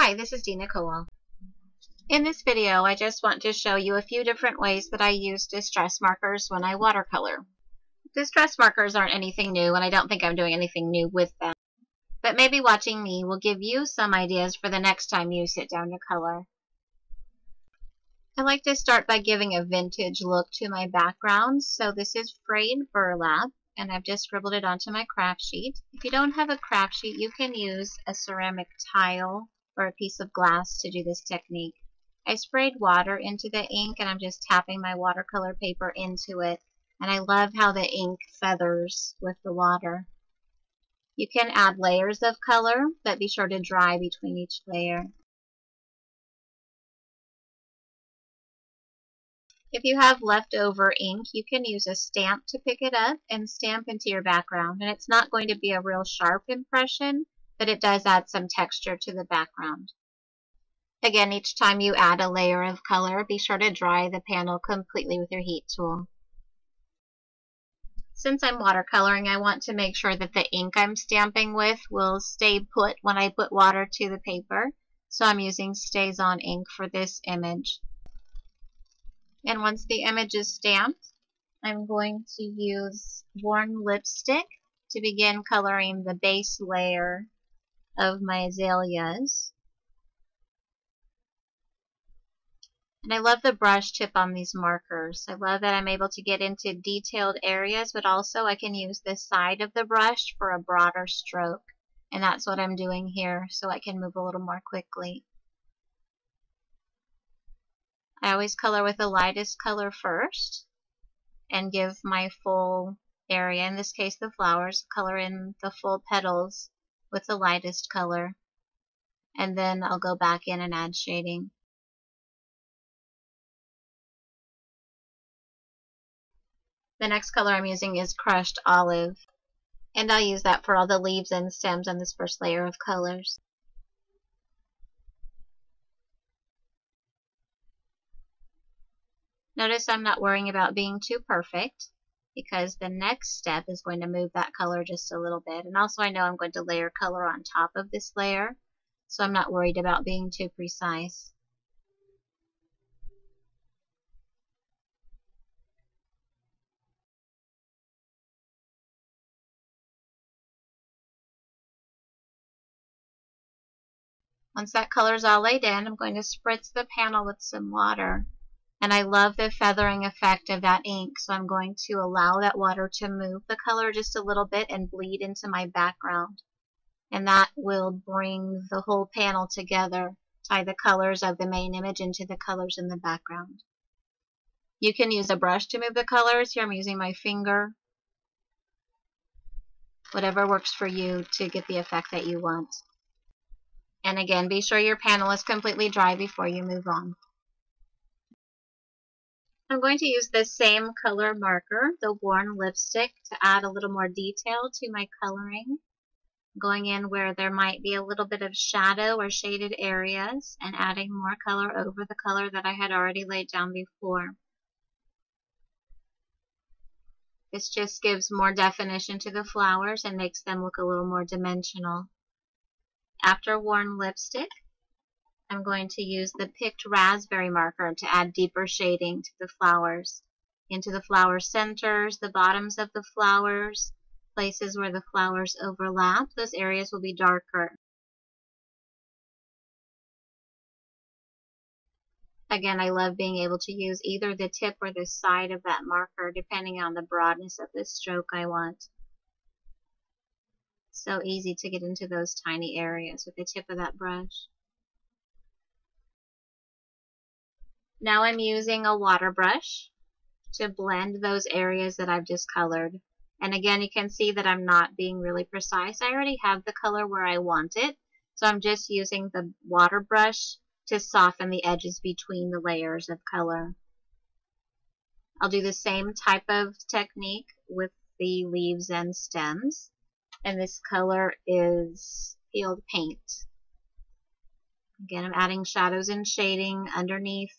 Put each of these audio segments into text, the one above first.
Hi, this is Dina Kowal. In this video, I just want to show you a few different ways that I use distress markers when I watercolor. Distress markers aren't anything new, and I don't think I'm doing anything new with them. But maybe watching me will give you some ideas for the next time you sit down to color. I like to start by giving a vintage look to my background. So this is frayed burlap, and I've just scribbled it onto my craft sheet. If you don't have a craft sheet, you can use a ceramic tile or a piece of glass to do this technique. I sprayed water into the ink, and I'm just tapping my watercolor paper into it. And I love how the ink feathers with the water. You can add layers of color, but be sure to dry between each layer. If you have leftover ink, you can use a stamp to pick it up and stamp into your background. And it's not going to be a real sharp impression, but it does add some texture to the background. Again, each time you add a layer of color, be sure to dry the panel completely with your heat tool. Since I'm watercoloring, I want to make sure that the ink I'm stamping with will stay put when I put water to the paper. So I'm using StazOn ink for this image. And once the image is stamped, I'm going to use Worn Lipstick to begin coloring the base layer of my azaleas. And I love the brush tip on these markers. I love that I'm able to get into detailed areas, but also I can use the side of the brush for a broader stroke. And that's what I'm doing here, so I can move a little more quickly. I always color with the lightest color first and give my full area, in this case the flowers, color in the full petals with the lightest color. And then I'll go back in and add shading. The next color I'm using is Crushed Olive, and I'll use that for all the leaves and stems on this first layer of colors. Notice I'm not worrying about being too perfect, because the next step is going to move that color just a little bit. And also I know I'm going to layer color on top of this layer, so I'm not worried about being too precise. Once that color is all laid in, I'm going to spritz the panel with some water. And I love the feathering effect of that ink, so I'm going to allow that water to move the color just a little bit and bleed into my background. And that will bring the whole panel together, tie the colors of the main image into the colors in the background. You can use a brush to move the colors. Here I'm using my finger. Whatever works for you to get the effect that you want. And again, be sure your panel is completely dry before you move on. I'm going to use the same color marker, the Worn Lipstick, to add a little more detail to my coloring. Going in where there might be a little bit of shadow or shaded areas and adding more color over the color that I had already laid down before. This just gives more definition to the flowers and makes them look a little more dimensional. After Worn Lipstick, I'm going to use the Picked Raspberry marker to add deeper shading to the flowers. Into the flower centers, the bottoms of the flowers, places where the flowers overlap, those areas will be darker. Again, I love being able to use either the tip or the side of that marker depending on the broadness of the stroke I want. So easy to get into those tiny areas with the tip of that brush. Now I'm using a water brush to blend those areas that I've just colored. And again, you can see that I'm not being really precise. I already have the color where I want it, so I'm just using the water brush to soften the edges between the layers of color. I'll do the same type of technique with the leaves and stems. And this color is Peeled Paint. Again, I'm adding shadows and shading underneath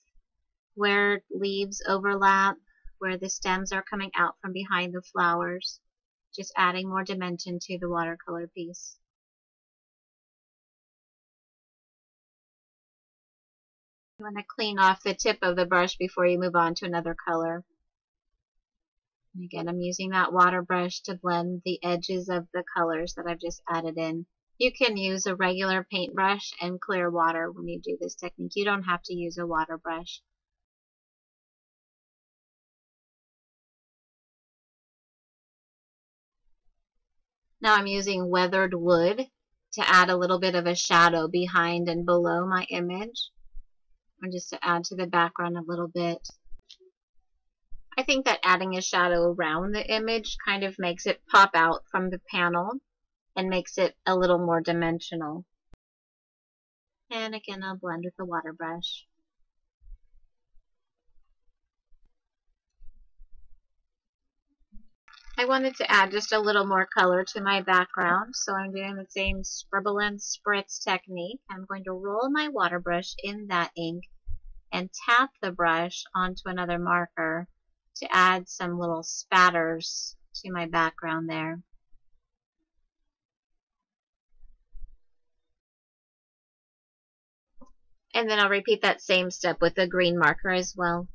where leaves overlap, where the stems are coming out from behind the flowers. Just adding more dimension to the watercolor piece. You want to clean off the tip of the brush before you move on to another color. And again, I'm using that water brush to blend the edges of the colors that I've just added in. You can use a regular paintbrush and clear water when you do this technique. You don't have to use a water brush. Now I'm using weathered wood to add a little bit of a shadow behind and below my image, and just to add to the background a little bit. I think that adding a shadow around the image kind of makes it pop out from the panel and makes it a little more dimensional. And again, I'll blend with the water brush. I wanted to add just a little more color to my background, so I'm doing the same scribble and spritz technique. I'm going to roll my water brush in that ink and tap the brush onto another marker to add some little spatters to my background there. And then I'll repeat that same step with the green marker as well.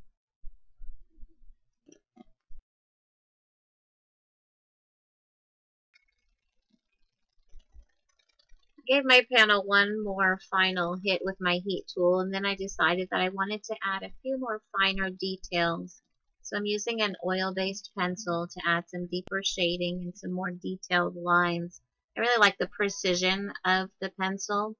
Gave my panel one more final hit with my heat tool, and then I decided that I wanted to add a few more finer details. So I'm using an oil-based pencil to add some deeper shading and some more detailed lines. I really like the precision of the pencil,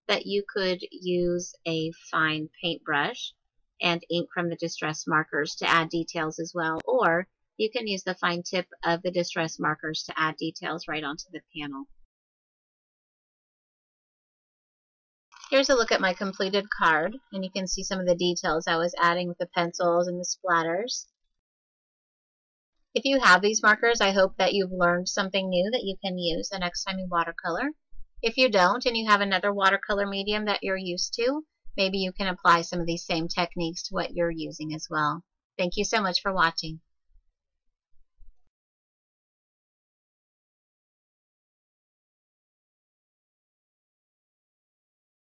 that you could use a fine paintbrush and ink from the distress markers to add details as well, or you can use the fine tip of the distress markers to add details right onto the panel. Here's a look at my completed card, and you can see some of the details I was adding with the pencils and the splatters. If you have these markers, I hope that you've learned something new that you can use the next time you watercolor. If you don't, and you have another watercolor medium that you're used to, maybe you can apply some of these same techniques to what you're using as well. Thank you so much for watching.